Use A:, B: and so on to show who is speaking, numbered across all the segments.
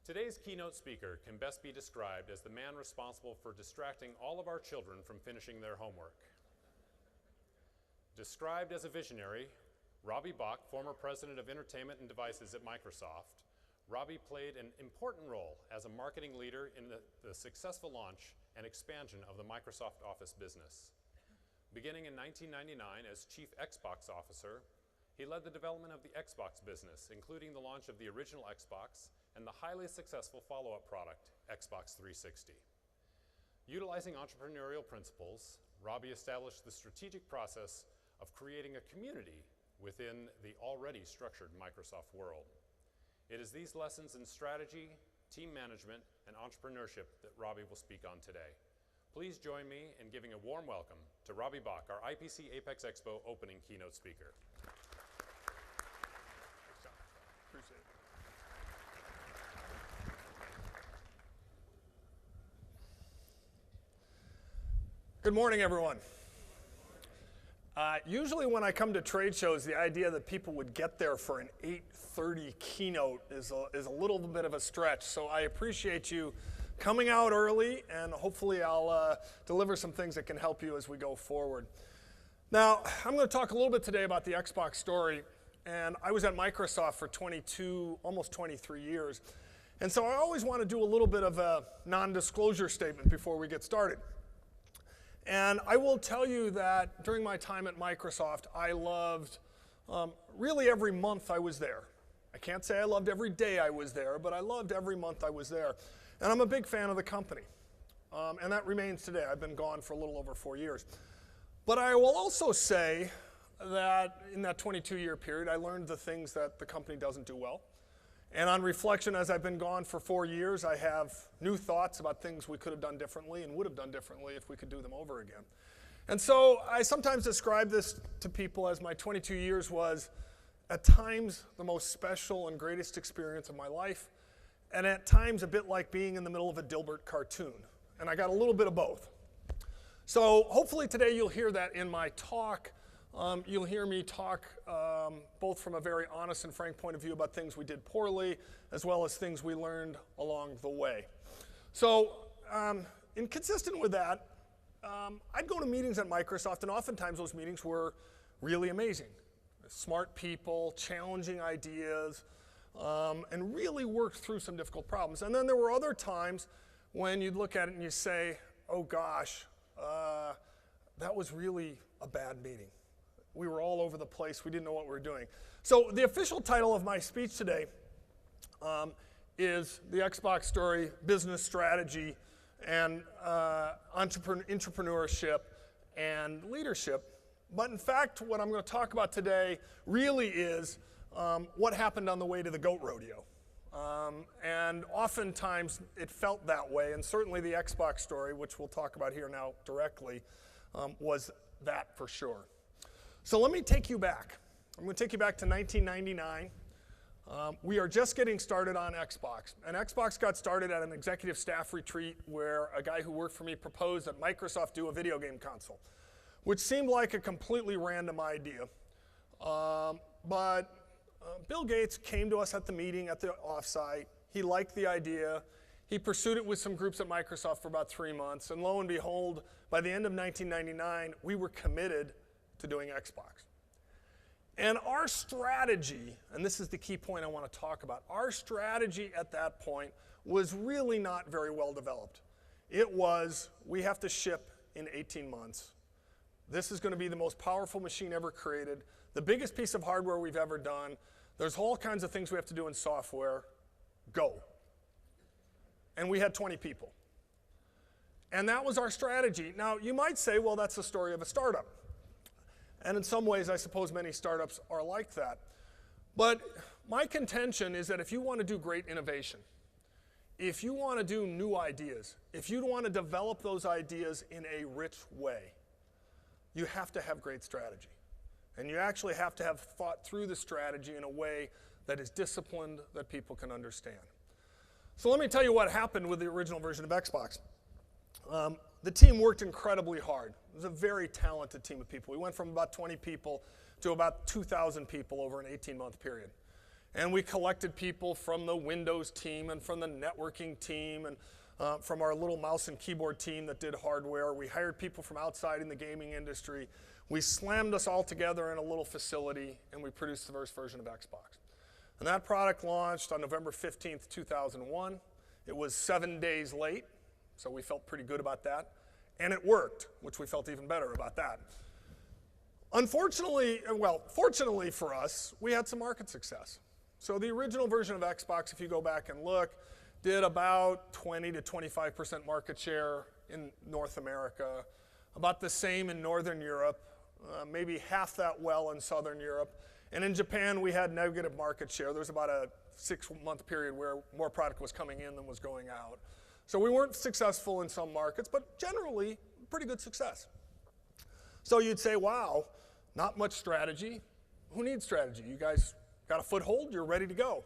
A: Today's keynote speaker can best be described as the man responsible for distracting all of our children from finishing their homework. Described as a visionary, Robbie Bach, former president of entertainment and devices at Microsoft, Robbie played an important role as a marketing leader in the successful launch and expansion of the Microsoft Office business. Beginning in 1999 as Chief Xbox Officer, he led the development of the Xbox business, including the launch of the original Xbox and the highly successful follow-up product, Xbox 360. Utilizing entrepreneurial principles, Robbie established the strategic process of creating a community within the already structured Microsoft world. It is these lessons in strategy, team management, and entrepreneurship that Robbie will speak on today. Please join me in giving a warm welcome to Robbie Bach, our IPC Apex Expo opening keynote speaker.
B: Thanks, John. Appreciate it. Good morning, everyone. Usually when I come to trade shows, the idea that people would get there for an 8:30 keynote is a little bit of a stretch. So I appreciate you coming out early, and hopefully I'll deliver some things that can help you as we go forward. Now, I'm going to talk a little bit today about the Xbox story. And I was at Microsoft for 22, almost 23 years. And so I always want to do a little bit of a non-disclosure statement before we get started. And I will tell you that during my time at Microsoft, I loved really every month I was there. I can't say I loved every day I was there, but I loved every month I was there. And I'm a big fan of the company. And that remains today. I've been gone for a little over 4 years. But I will also say that in that 22-year period, I learned the things that the company doesn't do well. And on reflection, as I've been gone for 4 years, I have new thoughts about things we could have done differently and would have done differently if we could do them over again. And so I sometimes describe this to people as my 22 years was, at times, the most special and greatest experience of my life, and at times a bit like being in the middle of a Dilbert cartoon. And I got a little bit of both. So hopefully today you'll hear that in my talk. You'll hear me talk both from a very honest and frank point of view about things we did poorly, as well as things we learned along the way. So, consistent with that, I'd go to meetings at Microsoft, and oftentimes those meetings were really amazing. Smart people, challenging ideas, and really worked through some difficult problems. And then there were other times when you'd look at it and you say, oh gosh, that was really a bad meeting. We were all over the place. We didn't know what we were doing. So the official title of my speech today is The Xbox Story, Business Strategy, and Entrepreneurship and Leadership. But in fact, what I'm going to talk about today really is what happened on the way to the goat rodeo. And oftentimes it felt that way, and certainly the Xbox story, which we'll talk about here now directly, was that for sure. So let me take you back. I'm going to take you back to 1999. We are just getting started on Xbox. And Xbox got started at an executive staff retreat where a guy who worked for me proposed that Microsoft do a video game console, which seemed like a completely random idea. But Bill Gates came to us at the meeting at the offsite. He liked the idea. He pursued it with some groups at Microsoft for about 3 months. And lo and behold, by the end of 1999, we were committed to doing Xbox. And our strategy, and this is the key point I want to talk about, our strategy at that point was really not very well developed. It was, we have to ship in 18 months. This is going to be the most powerful machine ever created, the biggest piece of hardware we've ever done. There's all kinds of things we have to do in software. Go. And we had 20 people. And that was our strategy. Now, you might say, well, that's the story of a startup. And in some ways, I suppose many startups are like that. But my contention is that if you want to do great innovation, if you want to do new ideas, if you want to develop those ideas in a rich way, you have to have great strategy. And you actually have to have thought through the strategy in a way that is disciplined, that people can understand. So let me tell you what happened with the original version of Xbox. The team worked incredibly hard. It was a very talented team of people. We went from about 20 people to about 2,000 people over an 18-month period. And we collected people from the Windows team and from the networking team and from our little mouse and keyboard team that did hardware. We hired people from outside in the gaming industry. We slammed us all together in a little facility, and we produced the first version of Xbox. And that product launched on November 15th, 2001. It was 7 days late, so we felt pretty good about that. And it worked, which we felt even better about that. Unfortunately, well, fortunately for us, we had some market success. So the original version of Xbox, if you go back and look, did about 20 to 25% market share in North America, about the same in Northern Europe, maybe half that well in Southern Europe. And in Japan, we had negative market share. There was about a 6-month period where more product was coming in than was going out. So we weren't successful in some markets, but generally, pretty good success. So you'd say, wow, not much strategy. Who needs strategy? You guys got a foothold, you're ready to go.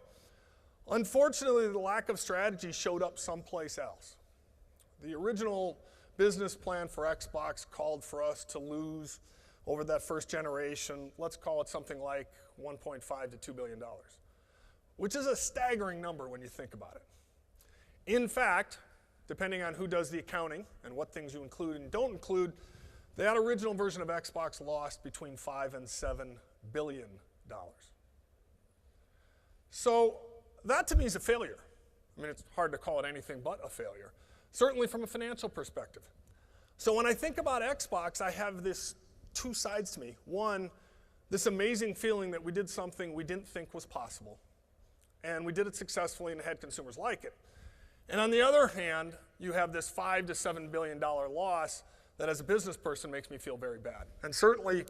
B: Unfortunately, the lack of strategy showed up someplace else. The original business plan for Xbox called for us to lose over that first generation, let's call it something like $1.5 to $2 billion, which is a staggering number when you think about it. In fact, depending on who does the accounting and what things you include and don't include, that original version of Xbox lost between $5 and $7 billion. So that to me is a failure. I mean, it's hard to call it anything but a failure, certainly from a financial perspective. So when I think about Xbox, I have this two sides to me. One, this amazing feeling that we did something we didn't think was possible, and we did it successfully and had consumers like it. And on the other hand, you have this $5 to $7 billion loss that as a business person makes me feel very bad. And certainly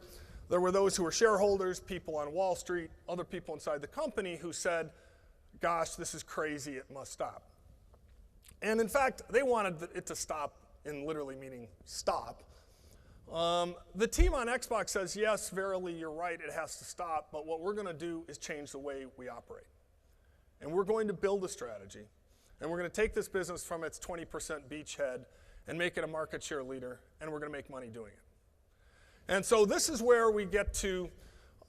B: there were those who were shareholders, people on Wall Street, other people inside the company who said, gosh, this is crazy, it must stop. And in fact, they wanted it to stop in literally meaning stop. The team on Xbox says, yes, verily, you're right, it has to stop, but what we're going to do is change the way we operate. And we're going to build a strategy, and we're going to take this business from its 20% beachhead and make it a market share leader, and we're going to make money doing it. And so this is where we get to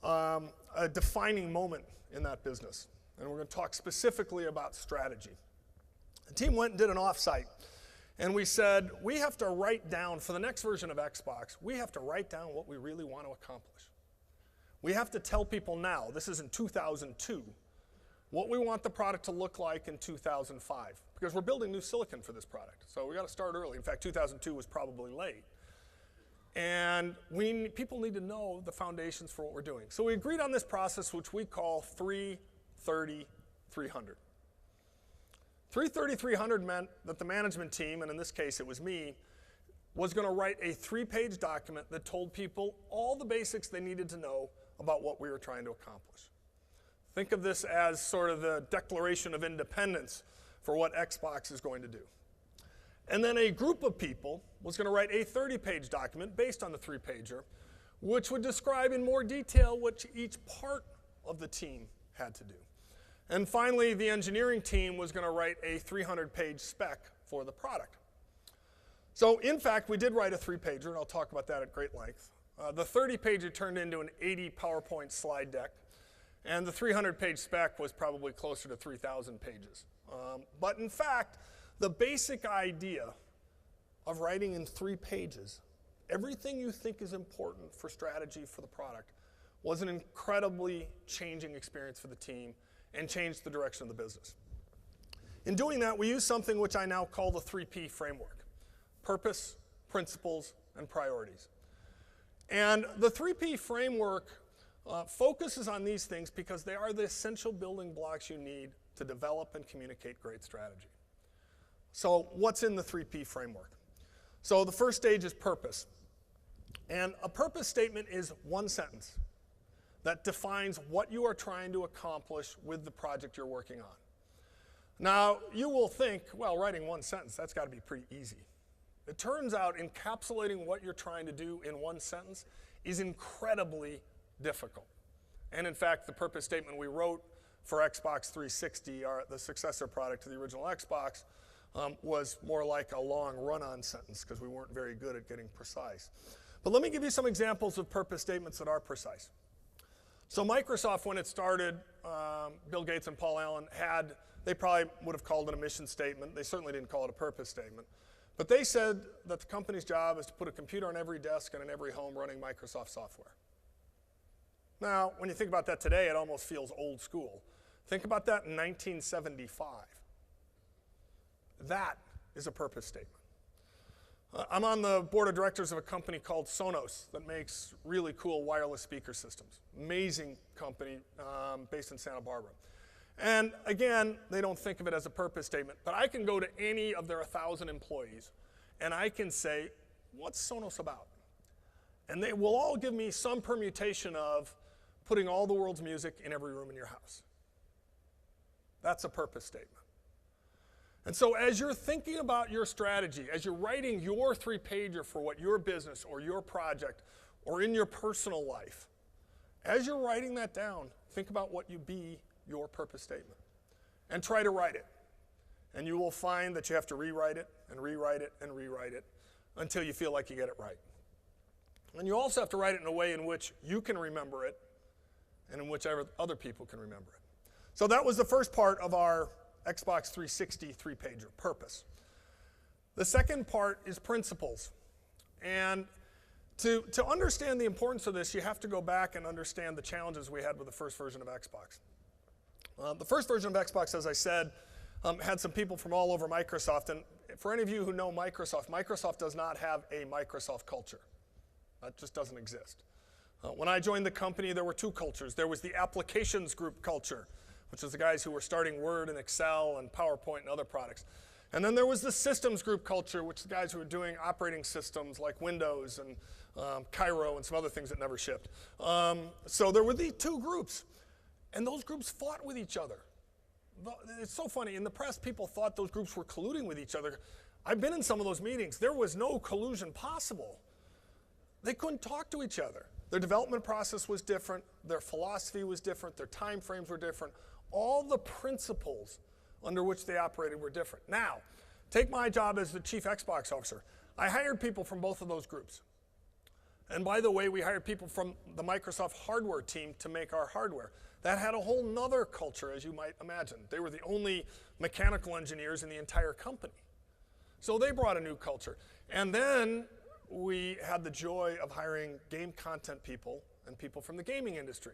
B: a defining moment in that business, and we're going to talk specifically about strategy. The team went and did an offsite. And we said, we have to write down, for the next version of Xbox, we have to write down what we really want to accomplish. We have to tell people now, this is in 2002, what we want the product to look like in 2005. Because we're building new silicon for this product. So we got to start early. In fact, 2002 was probably late. And people need to know the foundations for what we're doing. So we agreed on this process, which we call 3-30-300. 3-30-300 meant that the management team, and in this case it was me, was going to write a 3-page document that told people all the basics they needed to know about what we were trying to accomplish. Think of this as sort of the Declaration of Independence for what Xbox is going to do. And then a group of people was going to write a 30-page document based on the 3-pager, which would describe in more detail what each part of the team had to do. And finally, the engineering team was going to write a 300-page spec for the product. So in fact, we did write a 3-pager, and I'll talk about that at great length. The 30-pager turned into an 80 PowerPoint slide deck, and the 300-page spec was probably closer to 3,000 pages. But in fact, the basic idea of writing in 3 pages, everything you think is important for strategy for the product, was an incredibly changing experience for the team and changed the direction of the business. In doing that, we use something which I now call the 3P framework: purpose, principles, and priorities. And the 3P framework focuses on these things because they are the essential building blocks you need to develop and communicate great strategy. So what's in the 3P framework? So the first stage is purpose. And a purpose statement is one sentence that defines what you are trying to accomplish with the project you're working on. Now, you will think, well, writing one sentence, that's got to be pretty easy. It turns out encapsulating what you're trying to do in one sentence is incredibly difficult. And in fact, the purpose statement we wrote for Xbox 360, the successor product to the original Xbox, was more like a long run-on sentence because we weren't very good at getting precise. But let me give you some examples of purpose statements that are precise. So Microsoft, when it started Bill Gates and Paul Allen had, they probably would have called it a mission statement. They certainly didn't call it a purpose statement. But they said that the company's job is to put a computer on every desk and in every home running Microsoft software. Now, when you think about that today, it almost feels old school. Think about that in 1975. That is a purpose statement. I'm on the board of directors of a company called Sonos that makes really cool wireless speaker systems. Amazing company based in Santa Barbara. And again, they don't think of it as a purpose statement, but I can go to any of their 1,000 employees and I can say, what's Sonos about? And they will all give me some permutation of putting all the world's music in every room in your house. That's a purpose statement. And so as you're thinking about your strategy, as you're writing your 3-pager for what your business or your project or in your personal life, as you're writing that down, think about what you be your purpose statement and try to write it. And you will find that you have to rewrite it and rewrite it and rewrite it until you feel like you get it right. And you also have to write it in a way in which you can remember it and in which other people can remember it. So that was the first part of our Xbox 360 3-pager, purpose. The second part is principles. And to understand the importance of this, you have to go back and understand the challenges we had with the first version of Xbox. The first version of Xbox, as I said, had some people from all over Microsoft. And for any of you who know Microsoft, Microsoft does not have a Microsoft culture. That just doesn't exist. When I joined the company, there were 2 cultures. There was the applications group culture, which is the guys who were starting Word and Excel and PowerPoint and other products. And then there was the systems group culture, which is the guys who were doing operating systems like Windows and Cairo and some other things that never shipped. So there were these 2 groups, and those groups fought with each other. It's so funny. In the press, people thought those groups were colluding with each other. I've been in some of those meetings. There was no collusion possible. They couldn't talk to each other. Their development process was different. Their philosophy was different. Their time frames were different. All the principles under which they operated were different. Now, take my job as the chief Xbox officer. I hired people from both of those groups. And by the way, we hired people from the Microsoft hardware team to make our hardware. That had a whole nother culture, as you might imagine. They were the only mechanical engineers in the entire company. So they brought a new culture. And then we had the joy of hiring game content people and people from the gaming industry.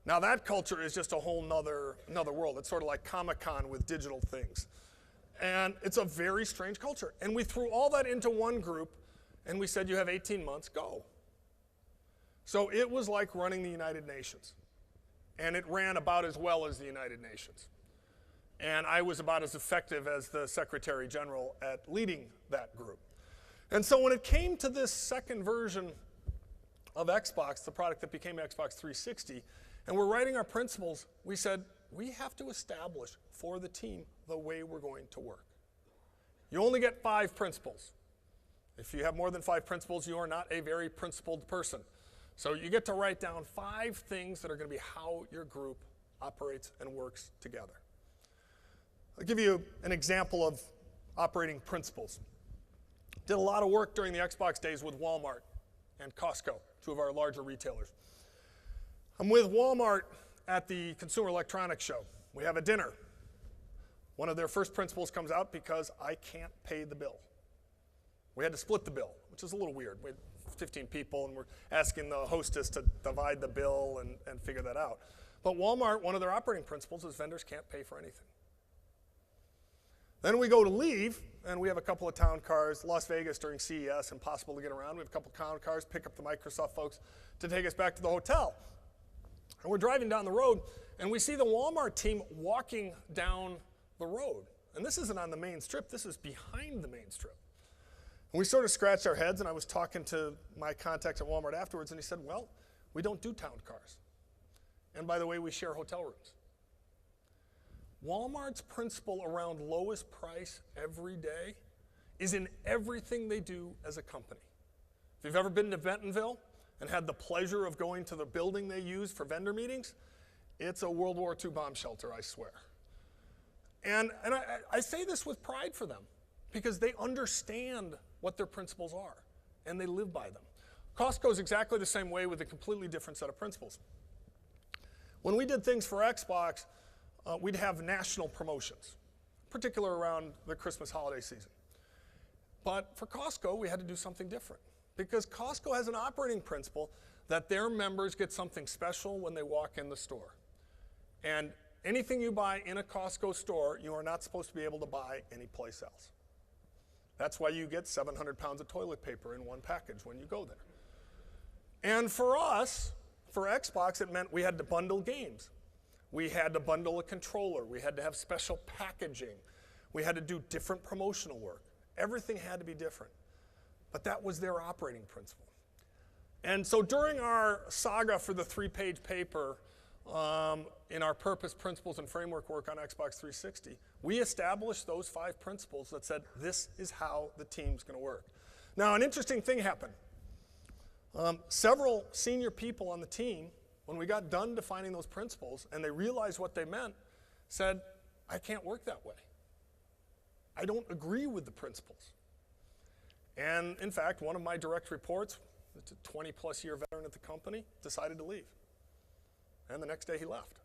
B: Now that culture is just a whole nother world. It's sort of like Comic-Con with digital things. And it's a very strange culture. And we threw all that into one group and we said, you have 18 months, go. So it was like running the United Nations. And it ran about as well as the United Nations. And I was about as effective as the Secretary General at leading that group. And so when it came to this second version of Xbox, the product that became Xbox 360, and we're writing our principles, we said, we have to establish for the team the way we're going to work. You only get 5 principles. If you have more than 5 principles, you are not a very principled person. So you get to write down 5 things that are going to be how your group operates and works together. I'll give you an example of operating principles. Did a lot of work during the Xbox days with Walmart and Costco, 2 of our larger retailers. I'm with Walmart at the Consumer Electronics Show. We have a dinner. One of their first principles comes out because I can't pay the bill. We had to split the bill, which is a little weird. We had 15 people and we're asking the hostess to divide the bill and figure that out. But Walmart, one of their operating principles is vendors can't pay for anything. Then we go to leave, and we have a couple of town cars, Las Vegas during CES, impossible to get around. We have a couple of town cars, pick up the Microsoft folks to take us back to the hotel. And we're driving down the road, and we see the Walmart team walking down the road. And this isn't on the main strip, this is behind the main strip. And we sort of scratched our heads, and I was talking to my contact at Walmart afterwards, and he said, well, we don't do town cars. And by the way, we share hotel rooms. Walmart's principle around lowest price every day is in everything they do as a company. If you've ever been to Bentonville and had the pleasure of going to the building they use for vendor meetings, it's a World War II bomb shelter, I swear. And I say this with pride for them because they understand what their principles are and they live by them. Costco is exactly the same way with a completely different set of principles. When we did things for Xbox, we'd have national promotions, particularly around the Christmas holiday season. But for Costco, we had to do something different because Costco has an operating principle that their members get something special when they walk in the store. And anything you buy in a Costco store, you are not supposed to be able to buy anyplace else. That's why you get 700 pounds of toilet paper in one package when you go there. And for us, for Xbox, it meant we had to bundle games. We had to bundle a controller. We had to have special packaging. We had to do different promotional work. Everything had to be different. But that was their operating principle. And so during our saga for the 3-page paper in our purpose, principles, and framework work on Xbox 360, we established those 5 principles that said this is how the team's going to work. Now, an interesting thing happened. Several senior people on the team, when we got done defining those principles and they realized what they meant, said, I can't work that way. I don't agree with the principles. And in fact, one of my direct reports, it's a 20-plus year veteran at the company, decided to leave. And the next day he left.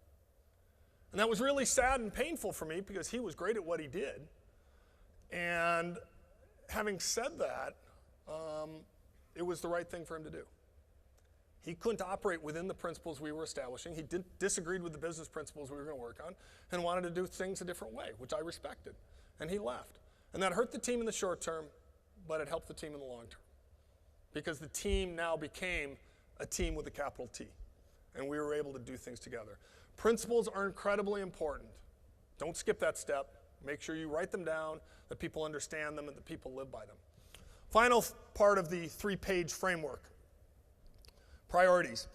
B: And that was really sad and painful for me because he was great at what he did. And having said that, it was the right thing for him to do. He couldn't operate within the principles we were establishing. He disagreed with the business principles we were going to work on and wanted to do things a different way, which I respected. And he left. And that hurt the team in the short term, but it helped the team in the long term. Because the team now became a team with a capital T. And we were able to do things together. Principles are incredibly important. Don't skip that step. Make sure you write them down, that people understand them, and that people live by them. Final part of the 3-page framework, priorities.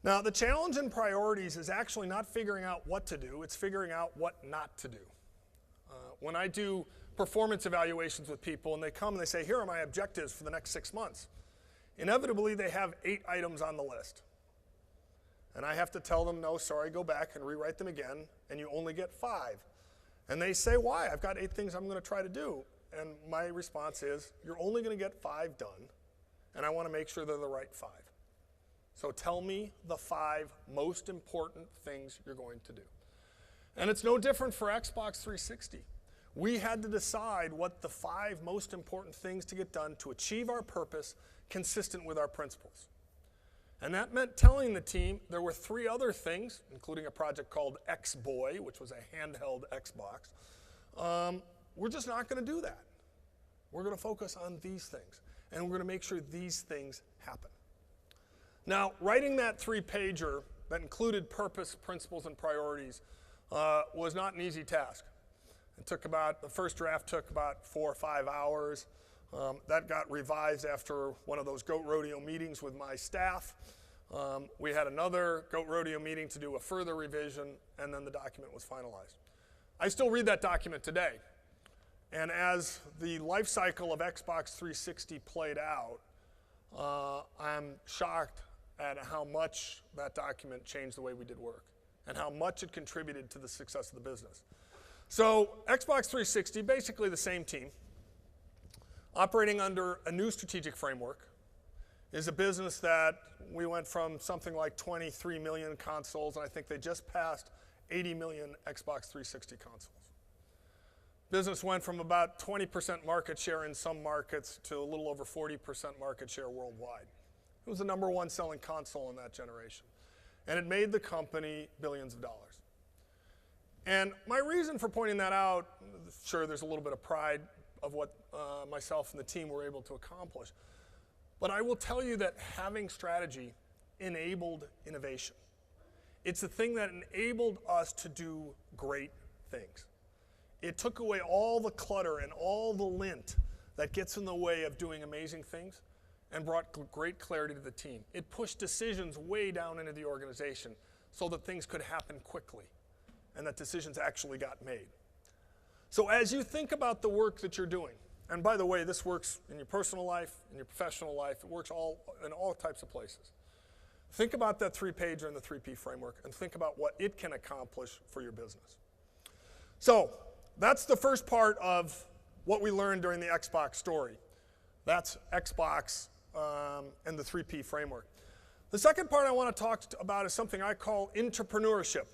B: Now, the challenge in priorities is actually not figuring out what to do, it's figuring out what not to do. When I do performance evaluations with people and they come and they say, here are my objectives for the next 6 months, inevitably they have 8 items on the list. And I have to tell them, no, sorry, go back and rewrite them again, and you only get 5. And they say, why? I've got 8 things I'm going to try to do. And my response is, you're only going to get 5 done, and I want to make sure they're the right 5. So tell me the 5 most important things you're going to do. And it's no different for Xbox 360. We had to decide what the 5 most important things to get done to achieve our purpose consistent with our principles. And that meant telling the team there were 3 other things, including a project called X-Boy, which was a handheld Xbox. We're just not going to do that. We're going to focus on these things, and we're going to make sure these things happen. Now, writing that 3-pager that included purpose, principles, and priorities was not an easy task. The first draft took about 4 or 5 hours. That got revised after one of those goat rodeo meetings with my staff. We had another goat rodeo meeting to do a further revision, and then the document was finalized. I still read that document today. And as the life cycle of Xbox 360 played out, I'm shocked at how much that document changed the way we did work and how much it contributed to the success of the business. So Xbox 360, basically the same team, operating under a new strategic framework, is a business that we went from something like 23 million consoles, and I think they just passed 80 million Xbox 360 consoles. Business went from about 20% market share in some markets to a little over 40% market share worldwide. It was the #1 selling console in that generation. And it made the company billions of dollars. And my reason for pointing that out, sure, there's a little bit of pride of what myself and the team were able to accomplish. But I will tell you that having strategy enabled innovation. It's the thing that enabled us to do great things. It took away all the clutter and all the lint that gets in the way of doing amazing things and brought great clarity to the team. It pushed decisions way down into the organization so that things could happen quickly and that decisions actually got made. So as you think about the work that you're doing, and by the way, this works in your personal life, in your professional life, it works in all types of places. Think about that 3-pager and the 3P framework and think about what it can accomplish for your business. So that's the first part of what we learned during the Xbox story. That's Xbox and the 3P framework. The second part I want to talk about is something I call entrepreneurship,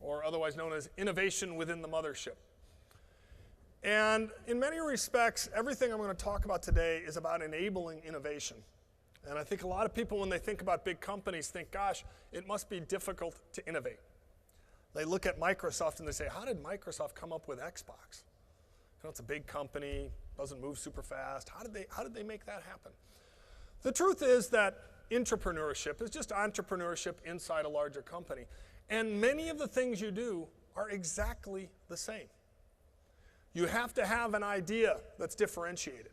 B: or otherwise known as innovation within the mothership. And in many respects, everything I'm going to talk about today is about enabling innovation. And I think a lot of people, when they think about big companies, think, gosh, it must be difficult to innovate. They look at Microsoft and they say, how did Microsoft come up with Xbox? You know, it's a big company, doesn't move super fast. How did they make that happen? The truth is that entrepreneurship is just entrepreneurship inside a larger company. And many of the things you do are exactly the same. You have to have an idea that's differentiated.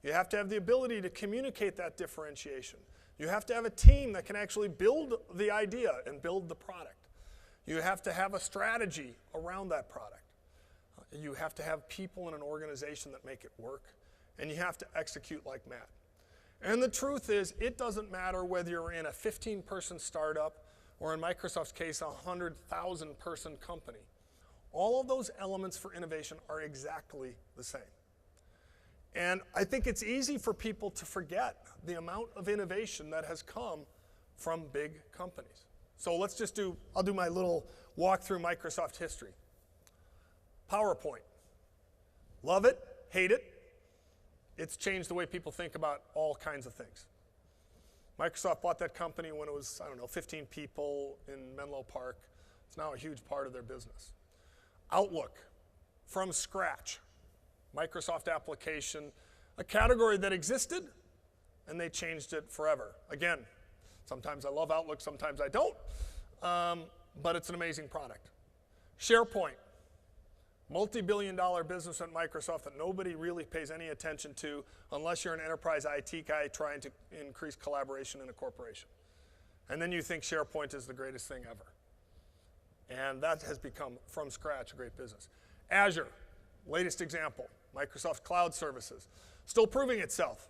B: You have to have the ability to communicate that differentiation. You have to have a team that can actually build the idea and build the product. You have to have a strategy around that product. You have to have people in an organization that make it work. And you have to execute like mad. And the truth is, it doesn't matter whether you're in a 15-person startup or in Microsoft's case, a 100,000-person company. All of those elements for innovation are exactly the same. And I think it's easy for people to forget the amount of innovation that has come from big companies. So I'll do my little walk through Microsoft history. PowerPoint. Love it, hate it. It's changed the way people think about all kinds of things. Microsoft bought that company when it was, 15 people in Menlo Park. It's now a huge part of their business. Outlook, from scratch. Microsoft application, a category that existed, and they changed it forever. Again, sometimes I love Outlook, sometimes I don't, but it's an amazing product. SharePoint, multi-billion-dollar business at Microsoft that nobody really pays any attention to unless you're an enterprise IT guy trying to increase collaboration in a corporation. And then you think SharePoint is the greatest thing ever. And that has become, from scratch, a great business. Azure, latest example, Microsoft Cloud Services, still proving itself.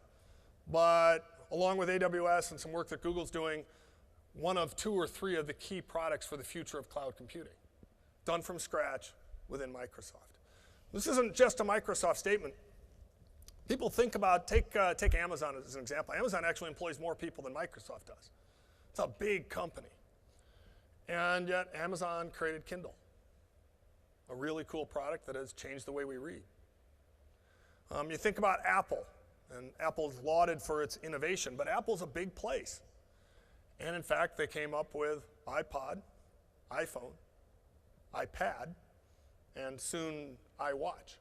B: But along with AWS and some work that Google's doing, one of 2 or 3 of the key products for the future of cloud computing, done from scratch within Microsoft. This isn't just a Microsoft statement. People think about, take Amazon as an example. Amazon actually employs more people than Microsoft does. It's a big company. And yet Amazon created Kindle, a really cool product that has changed the way we read. You think about Apple, and Apple's lauded for its innovation, but Apple's a big place. And in fact, they came up with iPod, iPhone, iPad, and soon iWatch.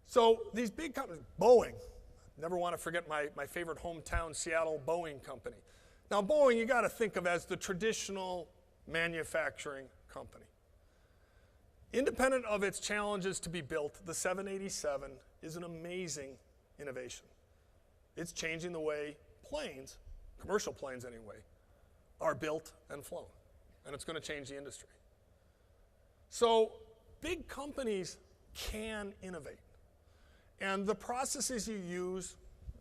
B: So these big companies, Boeing, never want to forget my favorite hometown Seattle Boeing company. Now Boeing you got to think of as the traditional manufacturing company. Independent of its challenges to be built, the 787 is an amazing innovation. It's changing the way planes, commercial planes anyway, are built and flown. And it's going to change the industry. So big companies can innovate. And the processes you use,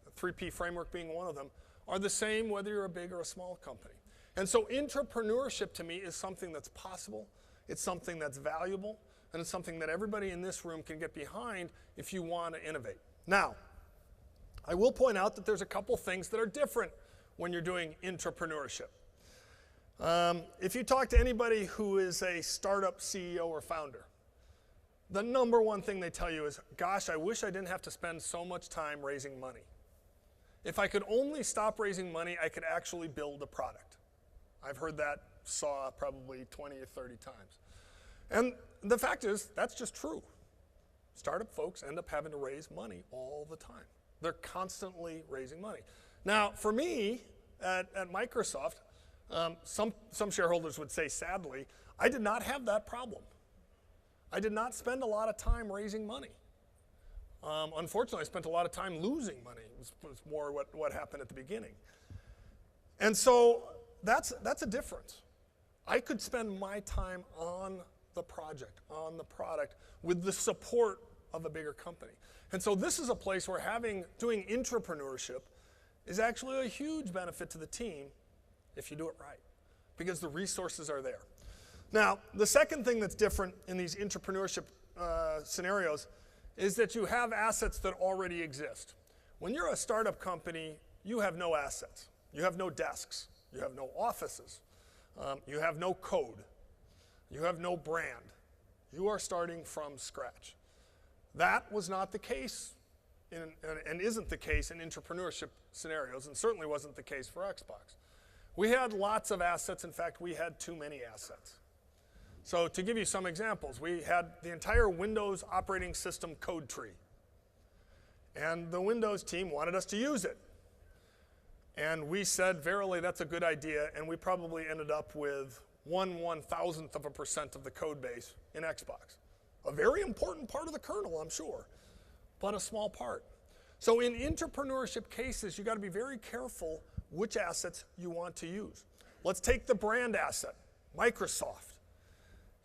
B: the 3P framework being one of them, are the same whether you're a big or a small company. And so entrepreneurship to me is something that's possible, it's something that's valuable, and it's something that everybody in this room can get behind if you want to innovate. Now, I will point out that there's a couple things that are different when you're doing entrepreneurship. If you talk to anybody who is a startup CEO or founder, the number one thing they tell you is, gosh, I wish I didn't have to spend so much time raising money. If I could only stop raising money, I could actually build a product. I've heard that saw probably 20 or 30 times. And the fact is, that's just true. Startup folks end up having to raise money all the time. They're constantly raising money. Now, for me, at Microsoft, some shareholders would say, sadly, I did not have that problem. I did not spend a lot of time raising money. Unfortunately, I spent a lot of time losing money. It was more what happened at the beginning. And so that's a difference. I could spend my time on the project, on the product, with the support of a bigger company. And so this is a place where doing entrepreneurship is actually a huge benefit to the team if you do it right, because the resources are there. Now, the second thing that's different in these entrepreneurship scenarios is that you have assets that already exist. When you're a startup company, you have no assets. You have no desks. You have no offices. You have no code. You have no brand. You are starting from scratch. That was not the case and isn't the case in entrepreneurship scenarios, and certainly wasn't the case for Xbox. We had lots of assets. In fact, we had too many assets. So to give you some examples, we had the entire Windows operating system code tree. And the Windows team wanted us to use it. And we said, verily, that's a good idea, and we probably ended up with 1/1000% of the code base in Xbox. A very important part of the kernel, I'm sure, but a small part. So in entrepreneurship cases, you got to be very careful which assets you want to use. Let's take the brand asset, Microsoft.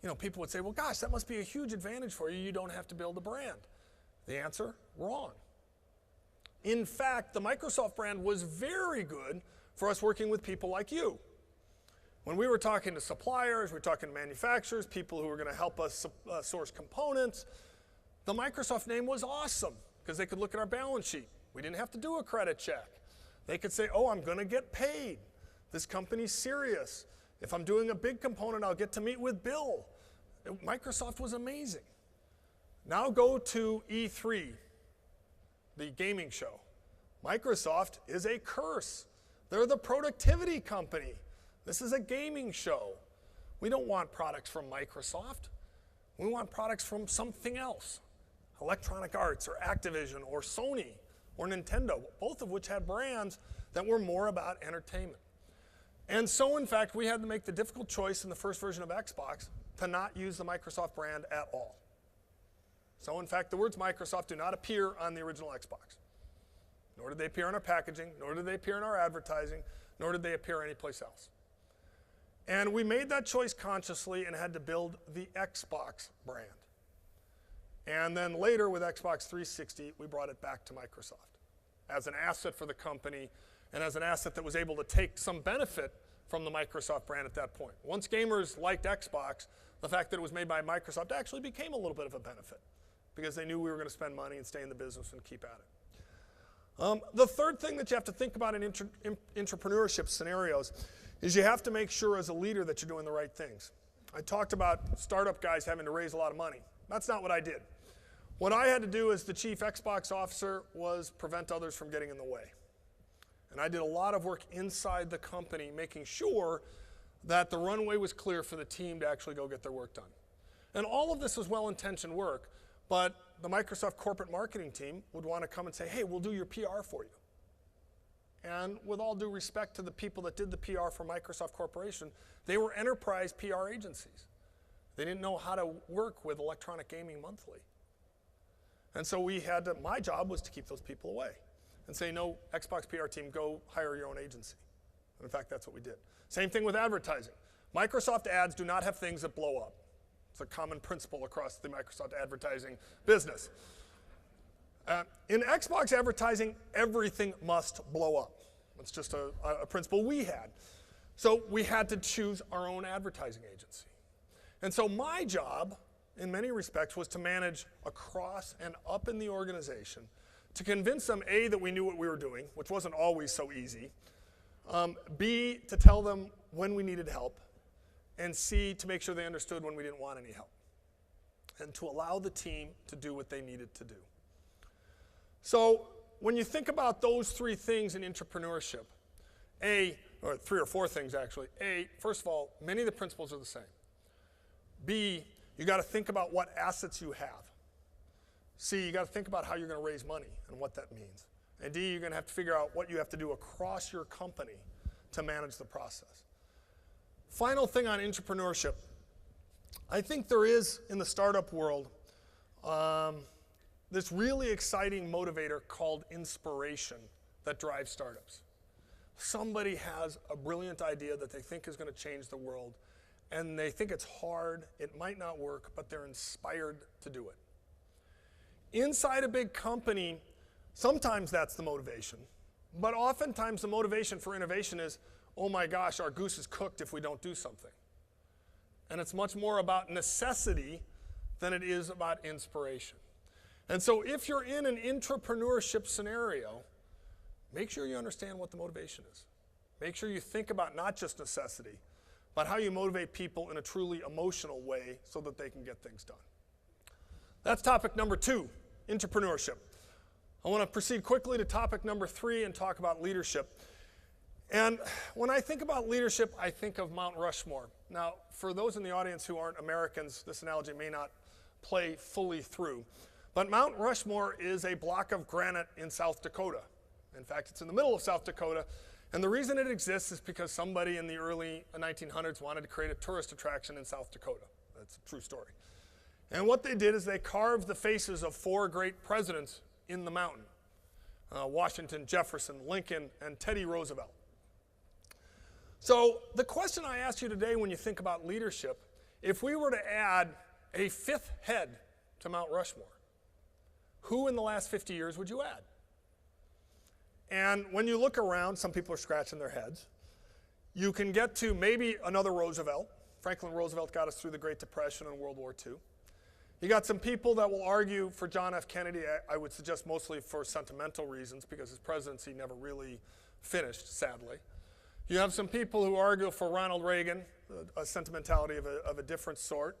B: You know, people would say, well, gosh, that must be a huge advantage for you. You don't have to build a brand. The answer, wrong. In fact, the Microsoft brand was very good for us working with people like you. When we were talking to suppliers, we were talking to manufacturers, people who were going to help us source components, the Microsoft name was awesome because they could look at our balance sheet. We didn't have to do a credit check. They could say, oh, I'm going to get paid. This company's serious. If I'm doing a big component, I'll get to meet with Bill. Microsoft was amazing. Now go to E3, the gaming show. Microsoft is a curse. They're the productivity company. This is a gaming show. We don't want products from Microsoft. We want products from something else. Electronic Arts or Activision or Sony or Nintendo, both of which had brands that were more about entertainment. And so, in fact, we had to make the difficult choice in the first version of Xbox to not use the Microsoft brand at all. So, in fact, the words Microsoft do not appear on the original Xbox. Nor did they appear in our packaging, nor did they appear in our advertising, nor did they appear anyplace else. And we made that choice consciously and had to build the Xbox brand. And then later with Xbox 360, we brought it back to Microsoft as an asset for the company and as an asset that was able to take some benefit from the Microsoft brand at that point. Once gamers liked Xbox, the fact that it was made by Microsoft actually became a little bit of a benefit because they knew we were going to spend money and stay in the business and keep at it. The third thing that you have to think about in entrepreneurship scenarios is you have to make sure as a leader that you're doing the right things. I talked about startup guys having to raise a lot of money. That's not what I did. What I had to do as the chief Xbox officer was prevent others from getting in the way. And I did a lot of work inside the company making sure that the runway was clear for the team to actually go get their work done. And all of this was well-intentioned work, but the Microsoft corporate marketing team would want to come and say, hey, we'll do your PR for you. And with all due respect to the people that did the PR for Microsoft Corporation, they were enterprise PR agencies. They didn't know how to work with Electronic Gaming Monthly. And so my job was to keep those people away and say, no, Xbox PR team, go hire your own agency. And in fact, that's what we did. Same thing with advertising. Microsoft ads do not have things that blow up. It's a common principle across the Microsoft advertising business. In Xbox advertising, everything must blow up. That's just a principle we had. So we had to choose our own advertising agency. And so my job, in many respects, was to manage across and up in the organization to convince them, A, that we knew what we were doing, which wasn't always so easy, B, to tell them when we needed help, and C, to make sure they understood when we didn't want any help, and to allow the team to do what they needed to do. So when you think about those three things in entrepreneurship, or three or four things actually, first of all, many of the principles are the same. B, you got to think about what assets you have. C, you got to think about how you're going to raise money and what that means. And D, you're going to have to figure out what you have to do across your company to manage the process. Final thing on entrepreneurship. I think there is, in the startup world, this really exciting motivator called inspiration that drives startups. Somebody has a brilliant idea that they think is going to change the world, and they think it's hard, it might not work, but they're inspired to do it. Inside a big company, sometimes that's the motivation, but oftentimes the motivation for innovation is, oh my gosh, our goose is cooked if we don't do something. And it's much more about necessity than it is about inspiration. And so if you're in an entrepreneurship scenario, make sure you understand what the motivation is. Make sure you think about not just necessity, but how you motivate people in a truly emotional way so that they can get things done. That's topic number 2, entrepreneurship. I want to proceed quickly to topic number 3 and talk about leadership. And when I think about leadership, I think of Mount Rushmore. Now, for those in the audience who aren't Americans, this analogy may not play fully through. But Mount Rushmore is a block of granite in South Dakota. In fact, it's in the middle of South Dakota. And the reason it exists is because somebody in the early 1900s wanted to create a tourist attraction in South Dakota. That's a true story. And what they did is they carved the faces of 4 great presidents in the mountain. Washington, Jefferson, Lincoln, and Teddy Roosevelt. So the question I ask you today when you think about leadership, if we were to add a 5th head to Mount Rushmore, who in the last 50 years would you add? And when you look around, some people are scratching their heads. You can get to maybe another Roosevelt. Franklin Roosevelt got us through the Great Depression and World War II. You got some people that will argue for John F. Kennedy. I would suggest mostly for sentimental reasons because his presidency never really finished, sadly. You have some people who argue for Ronald Reagan, a sentimentality of a different sort.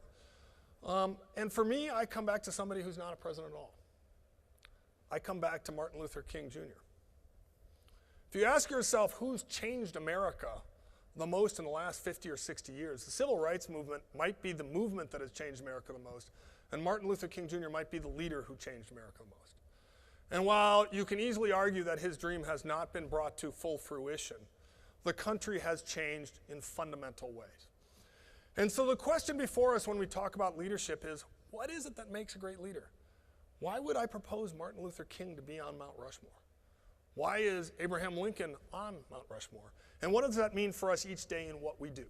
B: And for me, I come back to somebody who's not a president at all. I come back to Martin Luther King Jr. If you ask yourself who's changed America the most in the last 50 or 60 years, the civil rights movement might be the movement that has changed America the most, and Martin Luther King Jr. might be the leader who changed America the most. And while you can easily argue that his dream has not been brought to full fruition, the country has changed in fundamental ways. And so the question before us when we talk about leadership is, what is it that makes a great leader? Why would I propose Martin Luther King to be on Mount Rushmore? Why is Abraham Lincoln on Mount Rushmore? And what does that mean for us each day in what we do?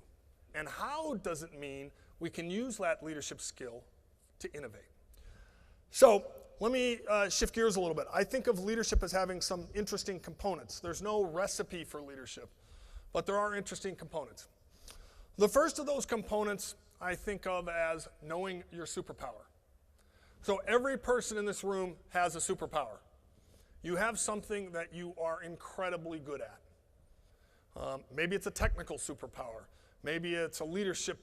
B: And how does it mean we can use that leadership skill to innovate? So let me shift gears a little bit. I think of leadership as having some interesting components. There's no recipe for leadership, but there are interesting components. The first of those components I think of as knowing your superpower. So every person in this room has a superpower. You have something that you are incredibly good at. Maybe it's a technical superpower. Maybe it's a leadership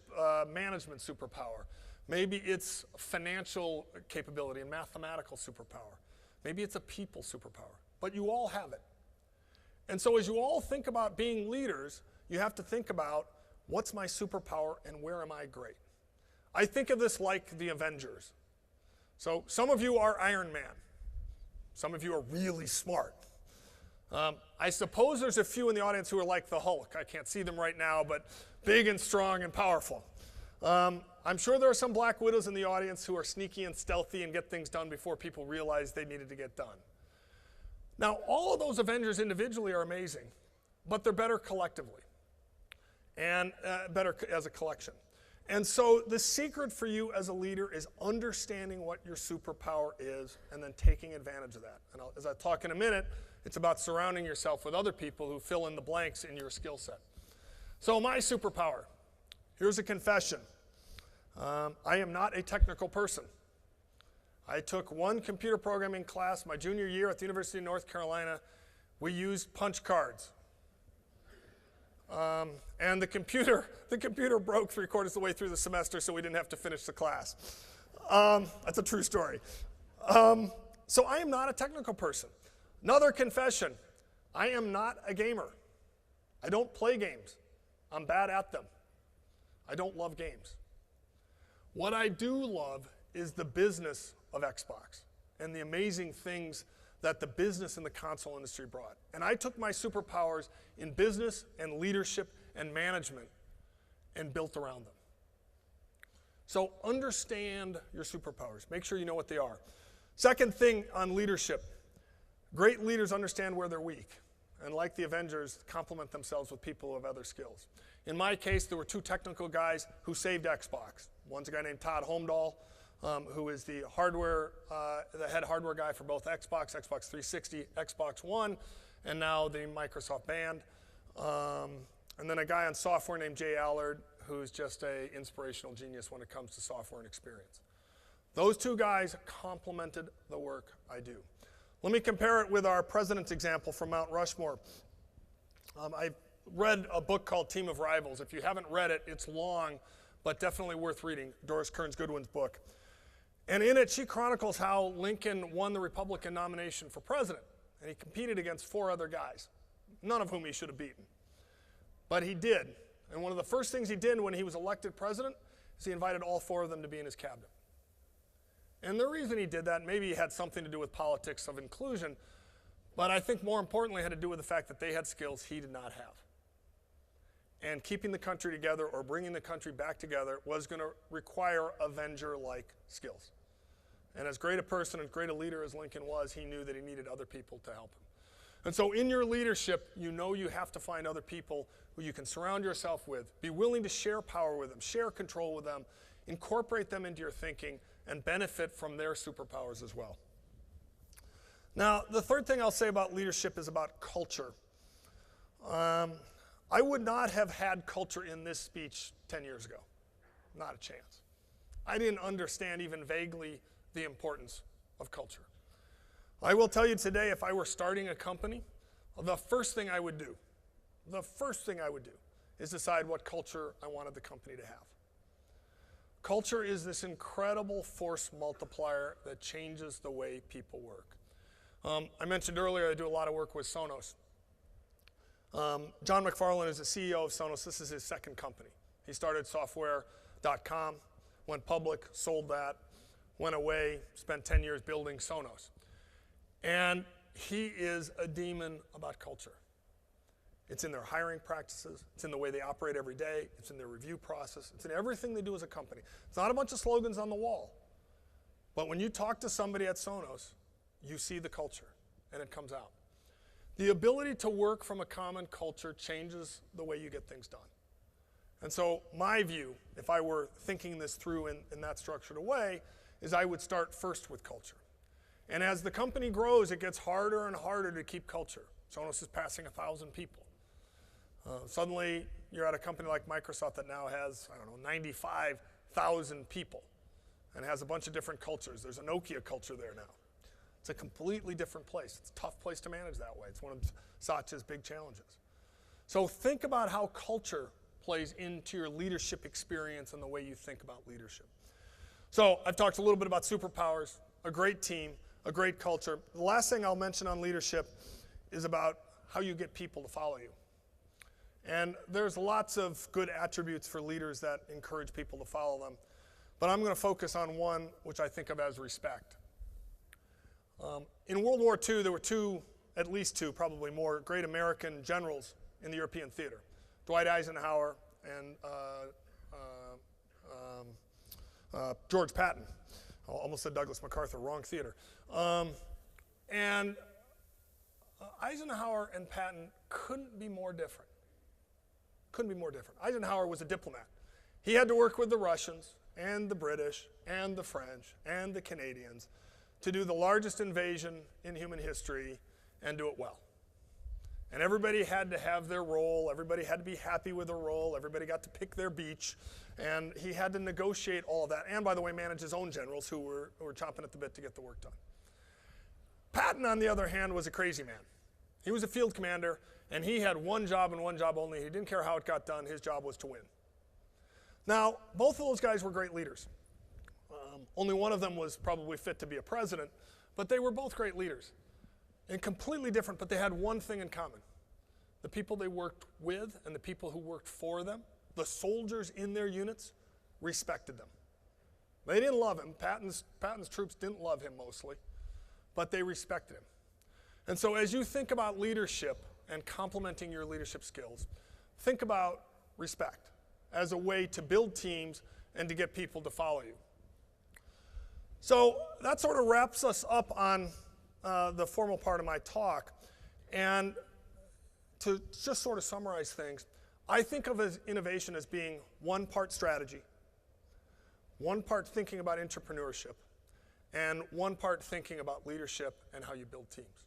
B: management superpower. Maybe it's financial capability and mathematical superpower. Maybe it's a people superpower. But you all have it. And so as you all think about being leaders, you have to think about what's my superpower and where am I great? I think of this like the Avengers. So some of you are Iron Man. Some of you are really smart. I suppose there's a few in the audience who are like the Hulk. I can't see them right now, but big and strong and powerful. I'm sure there are some Black Widows in the audience who are sneaky and stealthy and get things done before people realize they needed to get done. Now, all of those Avengers individually are amazing, but they're better collectively and better as a collection. And so the secret for you as a leader is understanding what your superpower is and then taking advantage of that. And as I talk in a minute, it's about surrounding yourself with other people who fill in the blanks in your skill set. So my superpower, here's a confession. I am not a technical person. I took one computer programming class my junior year at the University of North Carolina. We used punch cards. And the computer broke 3/4 of the way through the semester, so we didn't have to finish the class. That's a true story. So I am not a technical person. Another confession, I am not a gamer. I don't play games. I'm bad at them. I don't love games. What I do love is the business of Xbox and the amazing things that the business and the console industry brought. And I took my superpowers in business and leadership and management and built around them. So understand your superpowers. Make sure you know what they are. Second thing on leadership, great leaders understand where they're weak. And like the Avengers, complement themselves with people who have other skills. In my case, there were 2 technical guys who saved Xbox. One's a guy named Todd Holmdahl, who is the head hardware guy for both Xbox 360, Xbox One, and now the Microsoft Band. And then a guy on software named Jay Allard, who's just an inspirational genius when it comes to software and experience. Those 2 guys complemented the work I do. Let me compare it with our president's example from Mount Rushmore. I read a book called Team of Rivals. If you haven't read it, it's long, but definitely worth reading, Doris Kearns Goodwin's book. And in it, she chronicles how Lincoln won the Republican nomination for president, and he competed against 4 other guys, none of whom he should have beaten. But he did. And one of the first things he did when he was elected president is he invited all 4 of them to be in his cabinet. And the reason he did that, maybe it had something to do with politics of inclusion, but I think more importantly it had to do with the fact that they had skills he did not have. And keeping the country together or bringing the country back together was going to require Avenger-like skills. And as great a person, as great a leader as Lincoln was, he knew that he needed other people to help him. And so in your leadership, you know you have to find other people who you can surround yourself with, be willing to share power with them, share control with them, incorporate them into your thinking, and benefit from their superpowers as well. Now, the third thing I'll say about leadership is about culture. I would not have had culture in this speech 10 years ago. Not a chance. I didn't understand even vaguely the importance of culture. I will tell you today, if I were starting a company, the first thing I would do is decide what culture I wanted the company to have. Culture is this incredible force multiplier that changes the way people work. I mentioned earlier I do a lot of work with Sonos. John McFarlane is the CEO of Sonos. This is his second company. He started software.com, went public, sold that, went away, spent 10 years building Sonos. And he is a demon about culture. It's in their hiring practices. It's in the way they operate every day. It's in their review process. It's in everything they do as a company. It's not a bunch of slogans on the wall. But when you talk to somebody at Sonos, you see the culture, and it comes out. The ability to work from a common culture changes the way you get things done. And so my view, if I were thinking this through in that structured a way, is I would start first with culture. And as the company grows, it gets harder and harder to keep culture. Sonos is passing 1,000 people. Suddenly, you're at a company like Microsoft that now has, 95,000 people and has a bunch of different cultures. There's a Nokia culture there now. It's a completely different place. It's a tough place to manage that way. It's one of Satya's big challenges. So think about how culture plays into your leadership experience and the way you think about leadership. So I've talked a little bit about superpowers, a great team, a great culture. The last thing I'll mention on leadership is about how you get people to follow you. And there's lots of good attributes for leaders that encourage people to follow them. But I'm going to focus on one which I think of as respect. In World War II, there were at least two, probably more, great American generals in the European theater. Dwight Eisenhower and George Patton. I almost said Douglas MacArthur, wrong theater. And Eisenhower and Patton couldn't be more different. Couldn't be more different. Eisenhower was a diplomat. He had to work with the Russians and the British and the French and the Canadians to do the largest invasion in human history and do it well. And everybody had to have their role. Everybody had to be happy with their role. Everybody got to pick their beach. And he had to negotiate all of that. And by the way, manage his own generals who were chomping at the bit to get the work done. Patton, on the other hand, was a crazy man. He was a field commander, and he had one job and one job only. He didn't care how it got done. His job was to win. Now, both of those guys were great leaders. Only one of them was probably fit to be a president, but they were both great leaders. And completely different, but they had one thing in common. The people they worked with and the people who worked for them, the soldiers in their units, respected them. They didn't love him. Patton's troops didn't love him mostly, but they respected him. And so as you think about leadership and complementing your leadership skills, think about respect as a way to build teams and to get people to follow you. So that sort of wraps us up on the formal part of my talk. And to just sort of summarize things, I think of innovation as being one part strategy, one part thinking about entrepreneurship, and one part thinking about leadership and how you build teams.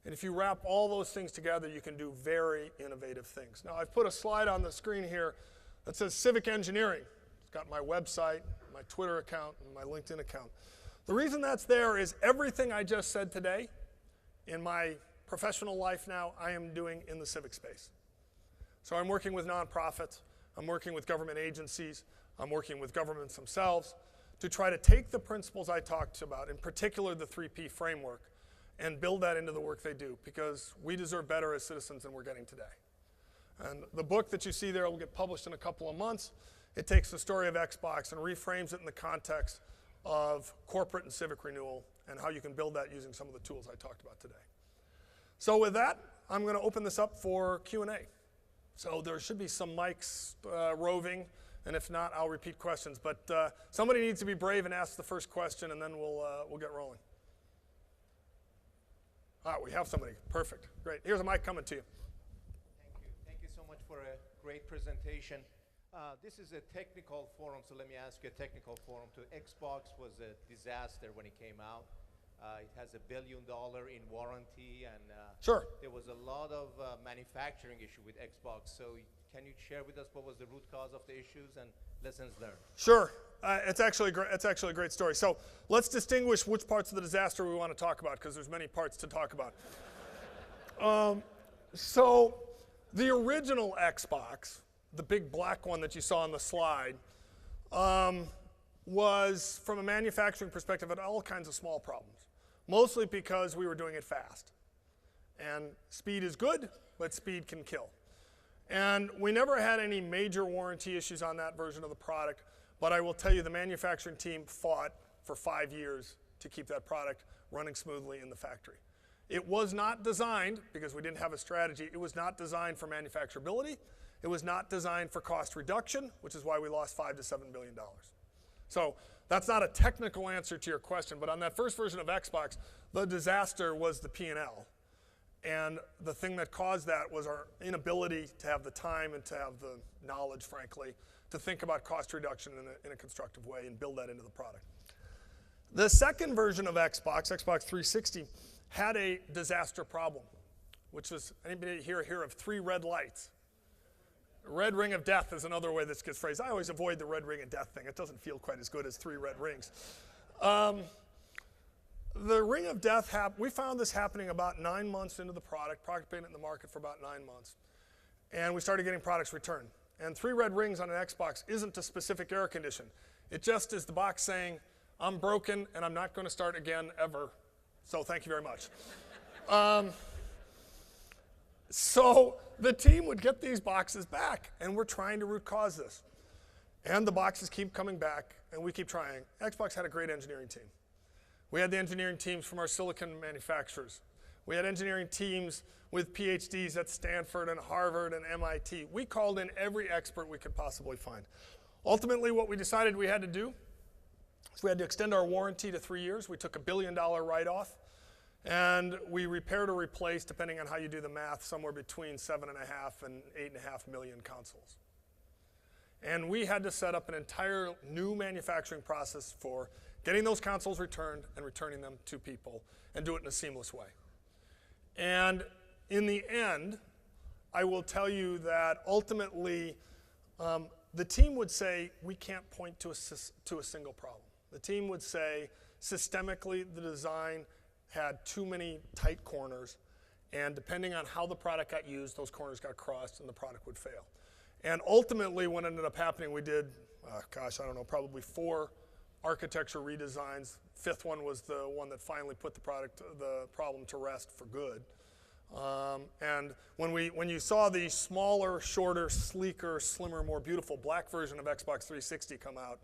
B: And if you wrap all those things together, you can do very innovative things. Now, I've put a slide on the screen here that says civic engineering. It's got my website, my Twitter account, and my LinkedIn account. The reason that's there is everything I just said today in my professional life now, I am doing in the civic space. So I'm working with nonprofits, I'm working with government agencies, I'm working with governments themselves to try to take the principles I talked about, in particular the 3P framework, and build that into the work they do, because we deserve better as citizens than we're getting today. And the book that you see there will get published in a couple of months. It takes the story of Xbox and reframes it in the context of corporate and civic renewal and how you can build that using some of the tools I talked about today. So with that, I'm going to open this up for Q&A. So there should be some mics roving, and if not, I'll repeat questions. But somebody needs to be brave and ask the first question, and then we'll get rolling. We have somebody. Perfect. Great. Here's a mic coming to you.
C: Thank you. Thank you so much for a great presentation. This is a technical forum, so let me ask you a technical forum. Xbox was a disaster when it came out. It has $1 billion in warranty, and
B: Sure.
C: there was a lot of manufacturing issue with Xbox. So can you share with us what was the root cause of the issues and lessons learned?
B: Sure. It's actually a great story. So let's distinguish which parts of the disaster we want to talk about, because there's many parts to talk about. So the original Xbox, the big black one that you saw on the slide, was, from a manufacturing perspective, had all kinds of small problems, mostly because we were doing it fast. And speed is good, but speed can kill. And we never had any major warranty issues on that version of the product, but I will tell you the manufacturing team fought for 5 years to keep that product running smoothly in the factory. It was not designed, because we didn't have a strategy, it was not designed for manufacturability. It was not designed for cost reduction, which is why we lost $5 to $7 billion. So that's not a technical answer to your question, but on that first version of Xbox, the disaster was the P&L. And the thing that caused that was our inability to have the time and to have the knowledge, frankly, to think about cost reduction in a constructive way and build that into the product. The second version of Xbox 360, had a disaster problem, which was, anybody here hear of 3 red lights? Red ring of death is another way this gets phrased. I always avoid the red ring of death thing. It doesn't feel quite as good as 3 red rings. The ring of death, we found this happening about 9 months into the product been in the market for about 9 months. And we started getting products returned. And 3 red rings on an Xbox isn't a specific air condition. It just is the box saying, I'm broken and I'm not going to start again ever. So thank you very much. So the team would get these boxes back, and we're trying to root cause this. And the boxes keep coming back, and we keep trying. Xbox had a great engineering team. We had the engineering teams from our silicon manufacturers. We had engineering teams with PhDs at Stanford and Harvard and MIT. We called in every expert we could possibly find. Ultimately, what we decided we had to do is we had to extend our warranty to 3 years. We took $1 billion write-off. And we repaired or replaced, depending on how you do the math, somewhere between 7.5 and 8.5 million consoles. And we had to set up an entire new manufacturing process for getting those consoles returned and returning them to people, and do it in a seamless way. And in the end, I will tell you that ultimately, the team would say, we can't point to a single problem. The team would say, systemically, the design had too many tight corners, and depending on how the product got used, those corners got crossed and the product would fail. And ultimately, what ended up happening, we did, probably 4 architecture redesigns. 5th one was the one that finally put the problem to rest for good. And when you saw the smaller, shorter, sleeker, slimmer, more beautiful black version of Xbox 360 come out,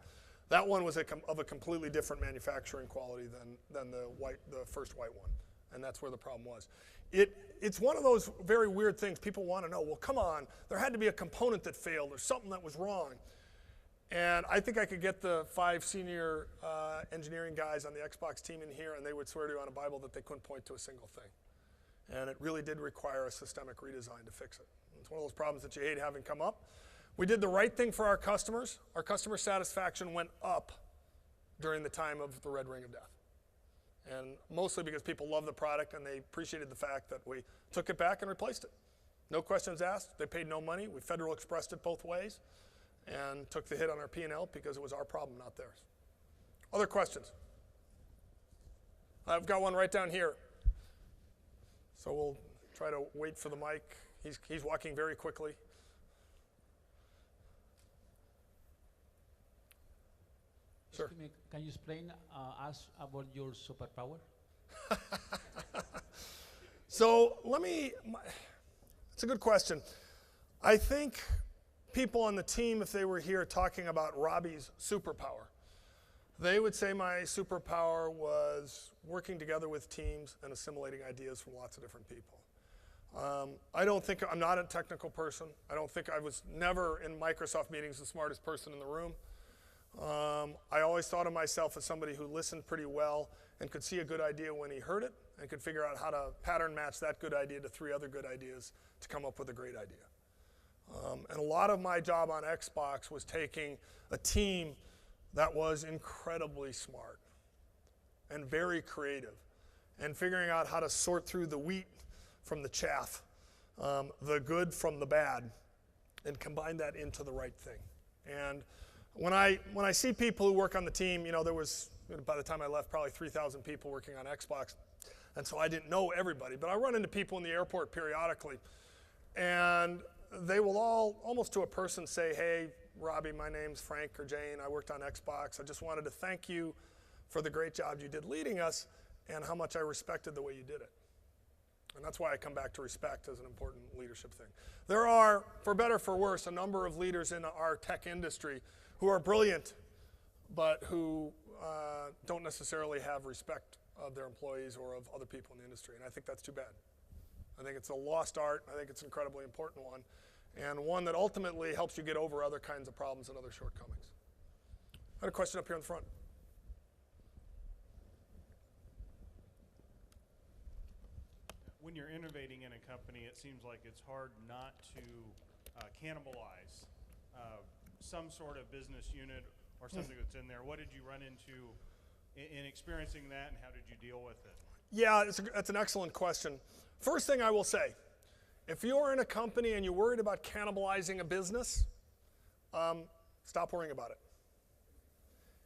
B: that one was of a completely different manufacturing quality than the first white one, and that's where the problem was. It's one of those very weird things. People want to know, well, come on, there had to be a component that failed or something that was wrong. And I think I could get the 5 senior engineering guys on the Xbox team in here, and they would swear to you on a Bible that they couldn't point to a single thing. And it really did require a systemic redesign to fix it. It's one of those problems that you hate having come up. We did the right thing for our customers. Our customer satisfaction went up during the time of the red ring of death. And mostly because people loved the product and they appreciated the fact that we took it back and replaced it. No questions asked. They paid no money. We Federal Expressed it both ways and took the hit on our P&L because it was our problem, not theirs. Other questions? I've got one right down here. So we'll try to wait for the mic. He's walking very quickly. Sure.
D: Excuse me, can you explain us about your superpower?
B: So it's a good question. I think people on the team, if they were here talking about Robbie's superpower, they would say my superpower was working together with teams and assimilating ideas from lots of different people. I'm not a technical person. I don't think I was never in Microsoft meetings the smartest person in the room. I always thought of myself as somebody who listened pretty well and could see a good idea when he heard it and could figure out how to pattern match that good idea to 3 other good ideas to come up with a great idea. And a lot of my job on Xbox was taking a team that was incredibly smart and very creative and figuring out how to sort through the wheat from the chaff, the good from the bad, and combine that into the right thing. And when I see people who work on the team, there was, by the time I left, probably 3,000 people working on Xbox. And so I didn't know everybody, but I run into people in the airport periodically. And they will all, almost to a person, say, hey, Robbie, my name's Frank or Jane. I worked on Xbox. I just wanted to thank you for the great job you did leading us and how much I respected the way you did it. And that's why I come back to respect as an important leadership thing. There are, for better or for worse, a number of leaders in our tech industry who are brilliant, but who don't necessarily have respect of their employees or of other people in the industry. And I think that's too bad. I think it's a lost art. I think it's an incredibly important one, and one that ultimately helps you get over other kinds of problems and other shortcomings. I had a question up here in the front.
E: When you're innovating in a company, it seems like it's hard not to cannibalize some sort of business unit or something that's in there. What did you run into in experiencing that, and how did you deal with it?
B: Yeah, that's an excellent question. First thing I will say, if you're in a company and you're worried about cannibalizing a business, stop worrying about it.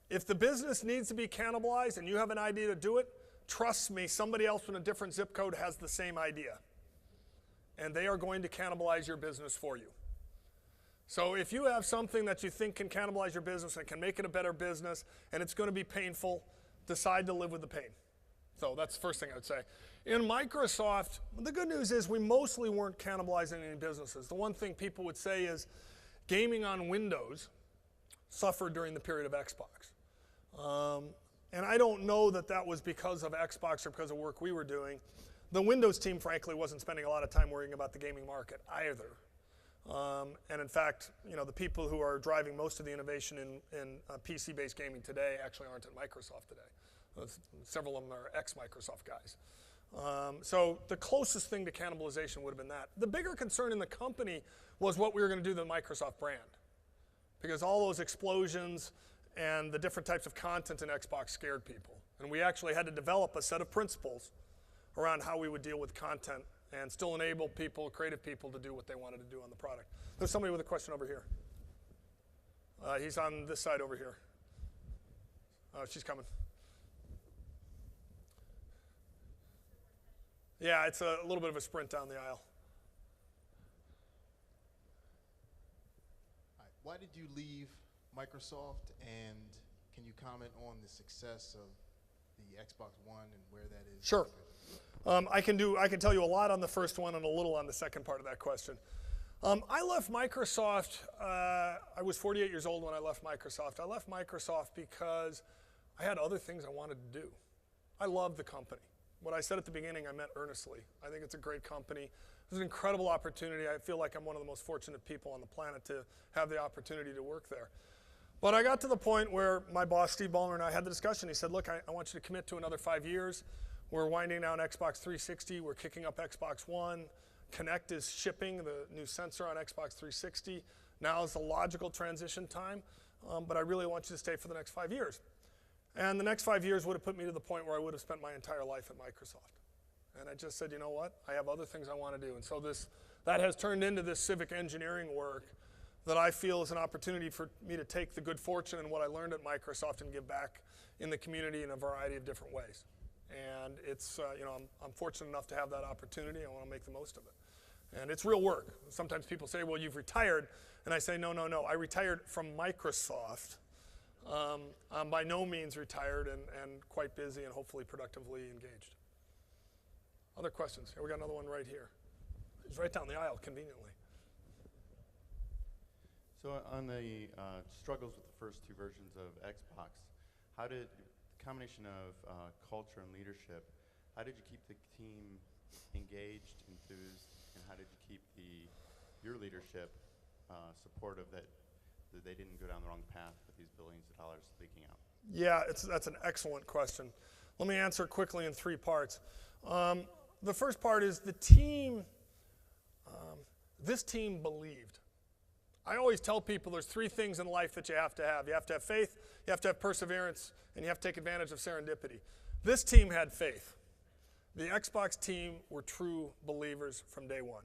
B: If the business needs to be cannibalized and you have an idea to do it, trust me, somebody else in a different zip code has the same idea. And they are going to cannibalize your business for you. So if you have something that you think can cannibalize your business and can make it a better business, and it's going to be painful, decide to live with the pain. So that's the first thing I would say. In Microsoft, the good news is we mostly weren't cannibalizing any businesses. The one thing people would say is gaming on Windows suffered during the period of Xbox. And I don't know that that was because of Xbox or because of work we were doing. The Windows team, frankly, wasn't spending a lot of time worrying about the gaming market either. And in fact, the people who are driving most of the innovation in PC-based gaming today actually aren't at Microsoft today. Several of them are ex-Microsoft guys. So the closest thing to cannibalization would have been that. The bigger concern in the company was what we were going to do to the Microsoft brand. Because all those explosions and the different types of content in Xbox scared people. And we actually had to develop a set of principles around how we would deal with content and still enable people, creative people, to do what they wanted to do on the product. There's somebody with a question over here. He's on this side over here. She's coming. Yeah, it's a little bit of a sprint down the aisle.
F: All right. Why did you leave Microsoft, and can you comment on the success of the Xbox One and where that is?
B: Sure. I can tell you a lot on the first one and a little on the second part of that question. I left Microsoft, I was 48 years old when I left Microsoft. I left Microsoft because I had other things I wanted to do. I love the company. What I said at the beginning, I meant earnestly. I think it's a great company. It's an incredible opportunity. I feel like I'm one of the most fortunate people on the planet to have the opportunity to work there. But I got to the point where my boss, Steve Ballmer, and I had the discussion. He said, look, I want you to commit to another 5 years. We're winding down Xbox 360. We're kicking up Xbox One. Kinect is shipping, the new sensor on Xbox 360. Now is the logical transition time. But I really want you to stay for the next 5 years. And the next 5 years would have put me to the point where I would have spent my entire life at Microsoft. And I just said, you know what? I have other things I want to do. And so that has turned into this civic engineering work that I feel is an opportunity for me to take the good fortune and what I learned at Microsoft and give back in the community in a variety of different ways. And it's, I'm fortunate enough to have that opportunity. I want to make the most of it. And it's real work. Sometimes people say, well, you've retired. And I say, no. I retired from Microsoft. I'm by no means retired and quite busy and hopefully productively engaged. Other questions? Here, we got another one right here. He's right down the aisle, conveniently.
G: So on the struggles with the first two versions of Xbox, how did the combination of culture and leadership, how did you keep the team engaged, enthused, and how did you keep your leadership supportive that they didn't go down the wrong path with these billions of dollars leaking out?
B: Yeah, that's an excellent question. Let me answer quickly in 3 parts. The first part is the team, this team believed. I always tell people there's 3 things in life that you have to have. You have to have faith, you have to have perseverance, and you have to take advantage of serendipity. This team had faith. The Xbox team were true believers from day one.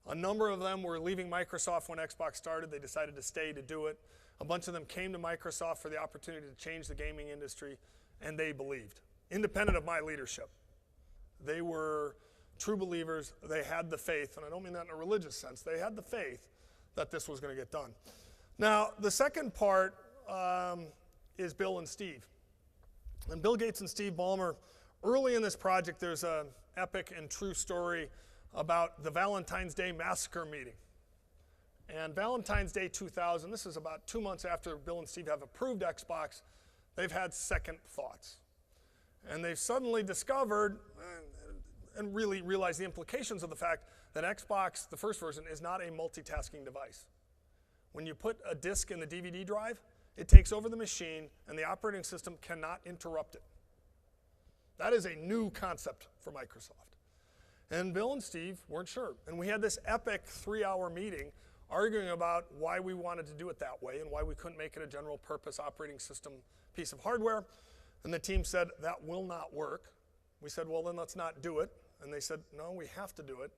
B: A number of them were leaving Microsoft when Xbox started. They decided to stay to do it. A bunch of them came to Microsoft for the opportunity to change the gaming industry, and they believed, independent of my leadership. They were true believers. They had the faith, and I don't mean that in a religious sense. They had the faith that this was going to get done. Now, the second part is Bill and Steve. And Bill Gates and Steve Ballmer, early in this project, there's an epic and true story about the Valentine's Day massacre meeting. And Valentine's Day 2000, this is about 2 months after Bill and Steve have approved Xbox, they've had second thoughts. And they've suddenly discovered and really realized the implications of the fact that Xbox, the first version, is not a multitasking device. When you put a disk in the DVD drive, it takes over the machine and the operating system cannot interrupt it. That is a new concept for Microsoft. And Bill and Steve weren't sure. And we had this epic 3-hour meeting arguing about why we wanted to do it that way and why we couldn't make it a general purpose operating system piece of hardware. And the team said, that will not work. We said, well, then let's not do it. And they said, no, we have to do it.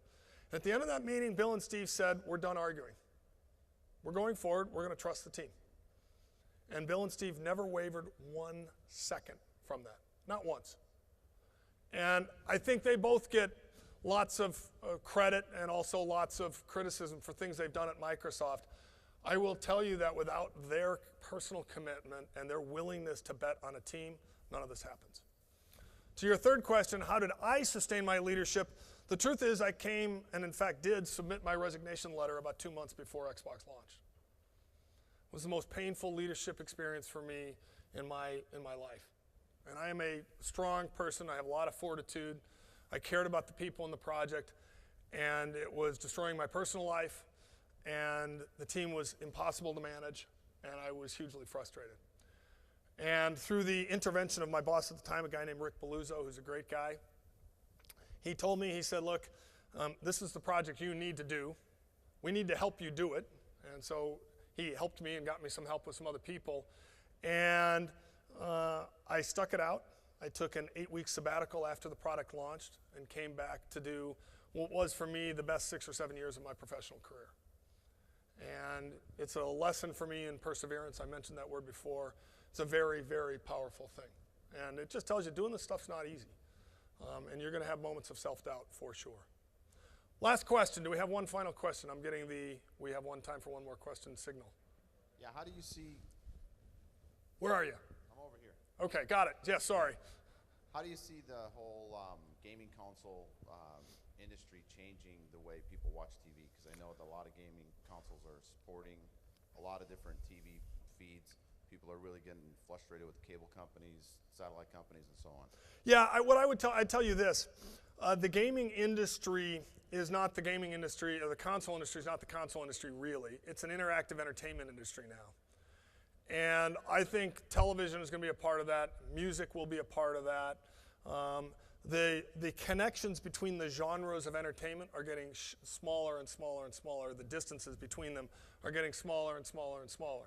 B: And at the end of that meeting, Bill and Steve said, we're done arguing. We're going forward. We're going to trust the team. And Bill and Steve never wavered 1 second from that. Not once. And I think they both get lots of credit and also lots of criticism for things they've done at Microsoft. I will tell you that without their personal commitment and their willingness to bet on a team, none of this happens. To your third question, how did I sustain my leadership? The truth is I came and in fact did submit my resignation letter about 2 months before Xbox launched. It was the most painful leadership experience for me in my life. And I am a strong person. I have a lot of fortitude. I cared about the people in the project, and it was destroying my personal life, and the team was impossible to manage, and I was hugely frustrated. And through the intervention of my boss at the time, a guy named Rick Belluzzo, who's a great guy, he told me, he said, look, this is the project you need to do. We need to help you do it. And so he helped me and got me some help with some other people. And I stuck it out. I took an 8-week sabbatical after the product launched and came back to do what was for me the best 6 or 7 years of my professional career. And it's a lesson for me in perseverance. I mentioned that word before. It's a very, very powerful thing. And it just tells you doing this stuff's not easy. And you're going to have moments of self-doubt for sure. Last question. Do we have one final question? I'm getting we have time for one more question signal.
F: Yeah, how do you see...
B: Where are you?
F: I'm over here.
B: Okay, got it. Yeah, sorry.
F: How do you see the whole gaming console industry changing the way people watch TV? Because I know that a lot of gaming consoles are supporting a lot of different TV feeds. People are really getting frustrated with cable companies, satellite companies, and so on. Yeah, I'd tell you this. The gaming industry is not the gaming industry, or the console industry is not the console industry really. It's an interactive entertainment industry now. And I think television is going to be a part of that. Music will be a part of that. The connections between the genres of entertainment are getting smaller and smaller and smaller. The distances between them are getting smaller and smaller and smaller.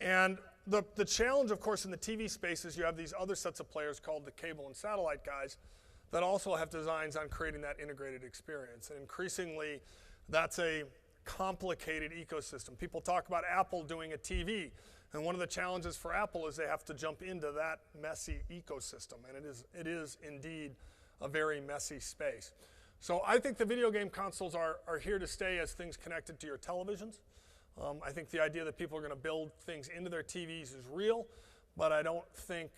F: And the challenge, of course, in the TV space is you have these other sets of players called the cable and satellite guys that also have designs on creating that integrated experience. And increasingly, that's a complicated ecosystem. People talk about Apple doing a TV. And one of the challenges for Apple is they have to jump into that messy ecosystem. And it is indeed a very messy space. So I think the video game consoles are here to stay as things connected to your televisions.
B: I think the idea that people are going to build things into their TVs is real, but I don't think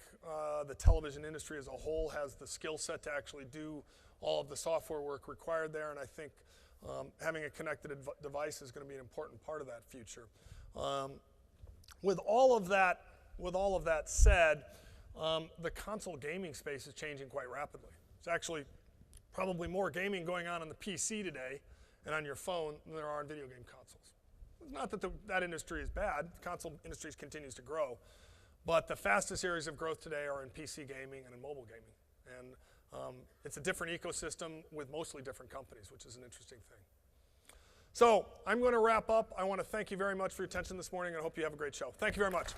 B: the television industry as a whole has the skill set to actually do all of the software work required there, and I think having a connected device is going to be an important part of that future. With all of that said, the console gaming space is changing quite rapidly. There's actually probably more gaming going on the PC today and on your phone than there are in video game consoles. It's not that that industry is bad. The console industry continues to grow. But the fastest areas of growth today are in PC gaming and in mobile gaming. And it's a different ecosystem with mostly different companies, which is an interesting thing. So I'm going to wrap up. I want to thank you very much for your attention this morning, and I hope you have a great show. Thank you very much.